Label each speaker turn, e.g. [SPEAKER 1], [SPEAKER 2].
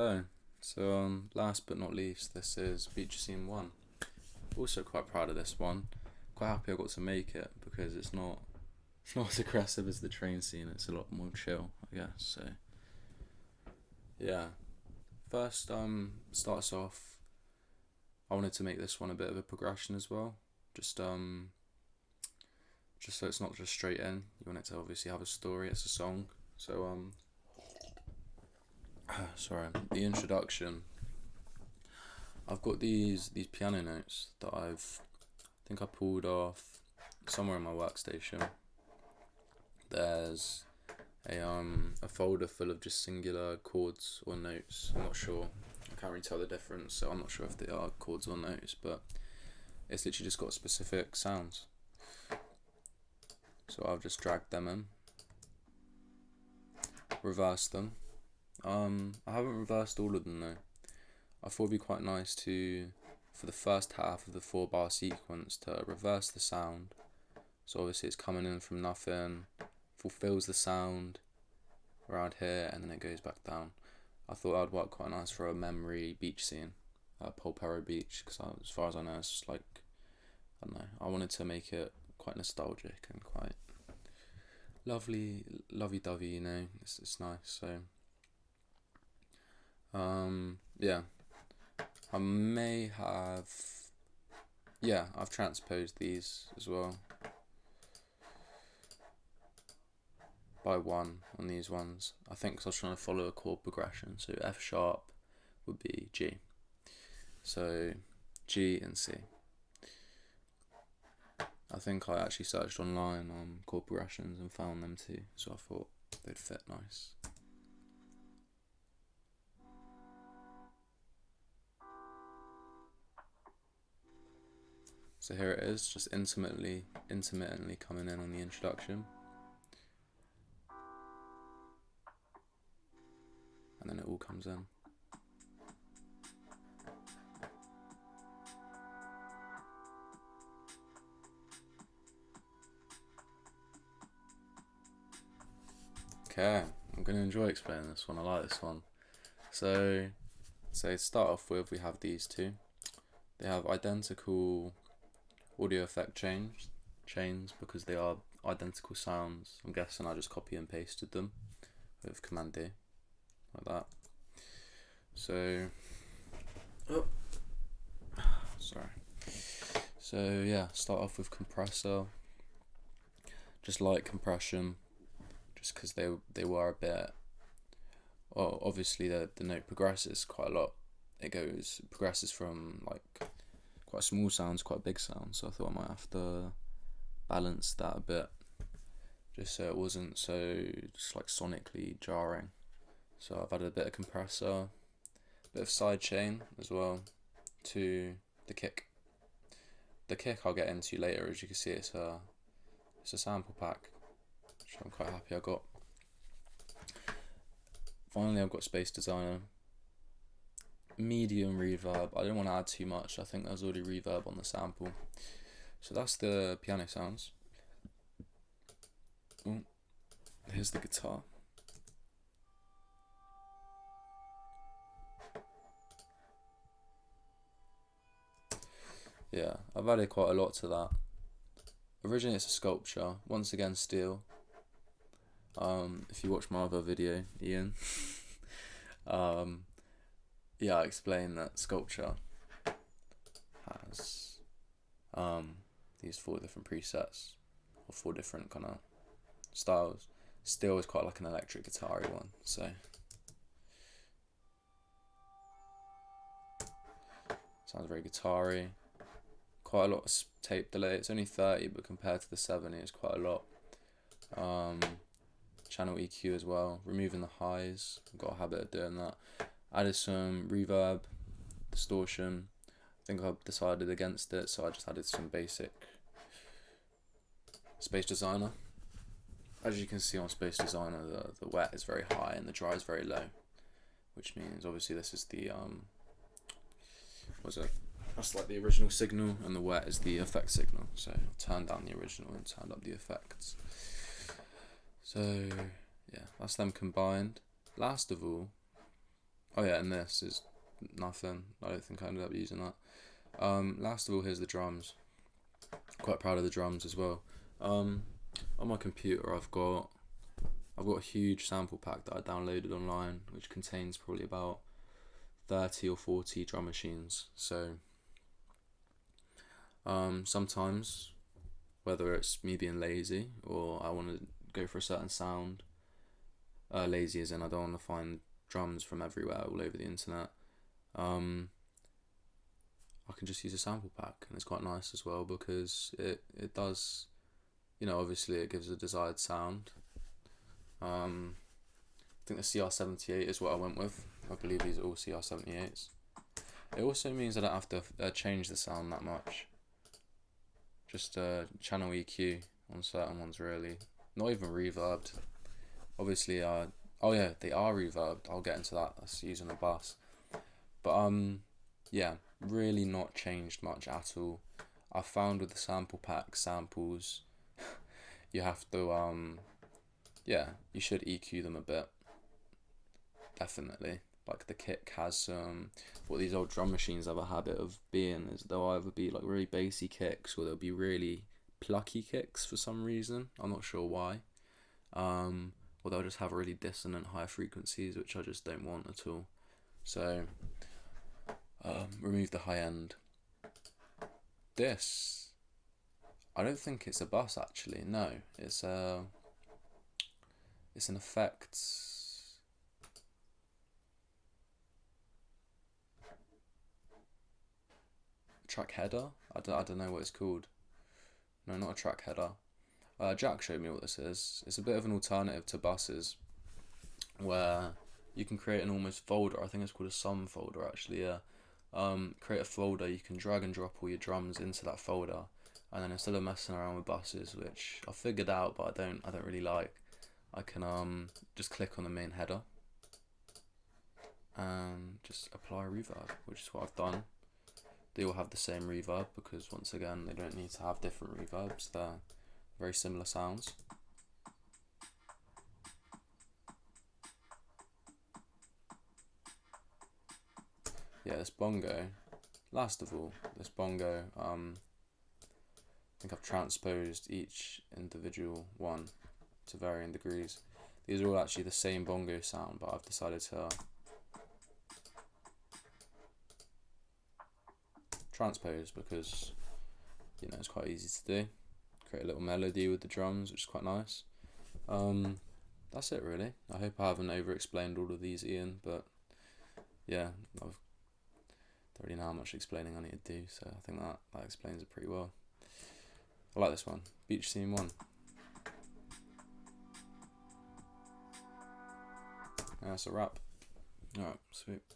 [SPEAKER 1] Hello. Last but not least, this is Beach Scene 1. Also quite proud of this one. Quite happy I got to make it because it's not as aggressive as the train scene. It's a lot more chill, I guess. So yeah. First, starts off. I wanted to make this one a bit of a progression as well. Just just so it's not just straight in. You want it to obviously have a story. It's a song. Sorry. The introduction. I've got these piano notes that I think I pulled off somewhere in my workstation. There's a folder full of just singular chords or notes. I'm not sure. I can't really tell the difference, so I'm not sure if they are chords or notes, but it's literally just got specific sounds. So I've just dragged them in, reversed them. I haven't reversed all of them though. I thought it'd be quite nice for the first half of the 4-bar sequence, to reverse the sound. So obviously it's coming in from nothing, fulfills the sound around here, and then it goes back down. I thought that would work quite nice for a memory beach scene, Polperro Beach, because as far as I know, it's just like, I don't know, I wanted to make it quite nostalgic and quite lovey-dovey, you know, it's nice, so, yeah. I may have, yeah, I've transposed these as well by one on these ones. I think 'cause I was trying to follow a chord progression, so F sharp would be G. So G and C. I think I actually searched online on chord progressions and found them too, so I thought they'd fit nice. So here it is, just intermittently coming in on the introduction. And then it all comes in. Okay, I'm going to enjoy explaining this one, I like this one. So to start off with, we have these two. They have identical audio effect chains because they are identical sounds. I'm guessing I just copy and pasted them with Command D, like that. So, sorry. So yeah, start off with compressor. Just light compression, just because they were a bit. Well, obviously the note progresses quite a lot. It progresses from like quite small sounds, quite big sounds. So I thought I might have to balance that a bit, just so it wasn't so just like sonically jarring. So I've added a bit of compressor, a bit of sidechain as well to the kick. The kick I'll get into later. As you can see, it's a sample pack, which I'm quite happy I got. Finally, I've got Space Designer. Medium reverb. I didn't want to add too much. I think there's already reverb on the sample. So that's the piano sounds. Ooh, here's the guitar. Yeah, I've added quite a lot to that. Originally it's a sculpture, once again steel. If you watch my other video, Ian, yeah, I explained that sculpture has these 4 different presets, or 4 different kind of styles. Steel is quite like an electric guitar-y one, so sounds very guitar-y. Quite a lot of tape delay. It's only 30, but compared to the 70, it's quite a lot. Channel EQ as well, removing the highs. I've got a habit of doing that. Added some reverb, distortion. I think I've decided against it, so I just added some basic Space Designer. As you can see on Space Designer, the wet is very high and the dry is very low, which means obviously this is the that's like the original signal, and the wet is the effect signal. So I'll turn down the original and turn up the effects. So yeah, that's them combined. Last of all, Oh yeah, and this is nothing. I don't think I ended up using that. Last of all, here's the drums. Quite proud of the drums as well. On my computer, I've got a huge sample pack that I downloaded online, which contains probably about 30 or 40 drum machines. So sometimes, whether it's me being lazy or I want to go for a certain sound, lazy as in I don't want to find drums from everywhere all over the internet, I can just use a sample pack, and it's quite nice as well because it does, obviously it gives a desired sound. I think the CR78 is what I went with. I believe these are all CR78s. It also means I don't have to change the sound that much. Just channel EQ on certain ones, really. Not even reverbed. Obviously, oh yeah, they are reverbed. I'll get into that. That's using a bus. But yeah, really not changed much at all. I found with the sample pack samples, you have to yeah, you should EQ them a bit. Definitely. Like the kick has what these old drum machines have a habit of being is they'll either be like really bassy kicks or they'll be really plucky kicks for some reason. I'm not sure why. Or they'll just have really dissonant high frequencies, which I just don't want at all. So remove the high end. This, I don't think it's a bus actually. No, it's an effects. Track header? I don't know what it's called. No, not a track header. Jack showed me what this is. It's a bit of an alternative to buses where you can create an almost folder. I think it's called a sum folder actually, yeah. Create a folder, you can drag and drop all your drums into that folder, and then instead of messing around with buses, which I figured out but I don't really like, I can just click on the main header and just apply reverb, which is what I've done. They all have the same reverb because once again they don't need to have different reverbs, they're very similar sounds. Yeah, this bongo, last of all, this bongo, I think I've transposed each individual one to varying degrees. These are all actually the same bongo sound, but I've decided to transpose because it's quite easy to do. Create a little melody with the drums, which is quite nice. That's it really. I hope I haven't over explained all of these, Ian, but yeah, I don't really know how much explaining I need to do, so I think that explains it pretty well. I like this one, Beach Scene 1. Yeah, that's a wrap. Alright, sweet.